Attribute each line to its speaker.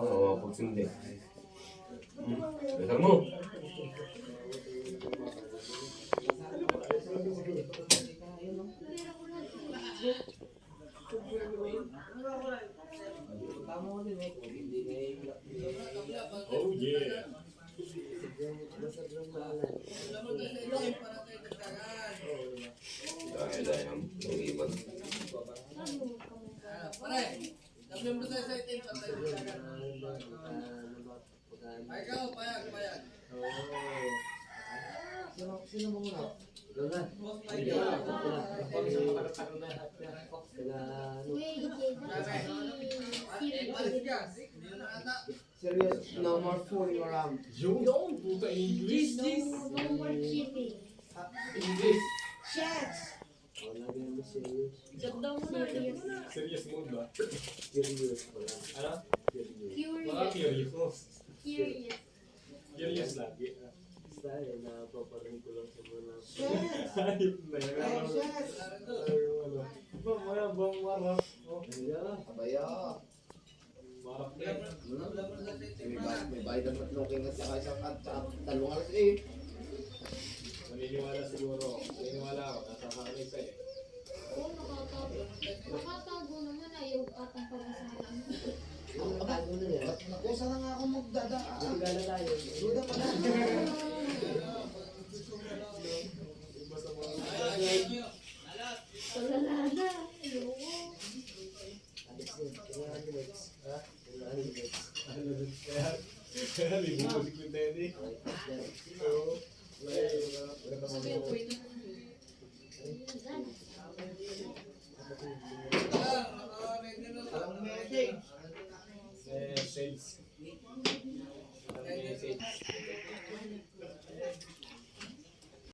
Speaker 1: Oo, pagsundi. Dasal mo.
Speaker 2: Oh yeah.
Speaker 1: Dahil ang iwan.
Speaker 3: Sino mo muna? Lola. Serious, no more fooling around.
Speaker 2: Yun, puta English.
Speaker 4: No more cheating.
Speaker 2: English.
Speaker 4: Chefs!
Speaker 3: Lagyan mo serious.
Speaker 4: Ganda mo na.
Speaker 2: Serious mood ba?
Speaker 3: Serious pala.
Speaker 2: Ano? Mga
Speaker 4: Curious.
Speaker 2: curious. Curious lagi.
Speaker 3: Basta eh, napaparinig ko lang sa mga
Speaker 2: Ayun na yan. Mamaya bang marap?
Speaker 3: Abaya.
Speaker 2: Marap na yun.
Speaker 3: May bayad ng tatlong king at saka isang at dalawang alas eh.
Speaker 2: Maniniwala siguro. Maniniwala ako. Nasa kakalik ka eh.
Speaker 4: Oo, nakatago naman. Ayaw atang pag-asahan.
Speaker 3: Pagkago na yan.
Speaker 5: Nakusa na nga ako magdadaan.
Speaker 3: Magkala tayo.
Speaker 5: Duda pa na.
Speaker 2: Basta mga
Speaker 4: Wala na. Ayoko.
Speaker 2: kaya libo ko si Quinteni. Oo. Wala yung
Speaker 4: Sabi yung pwede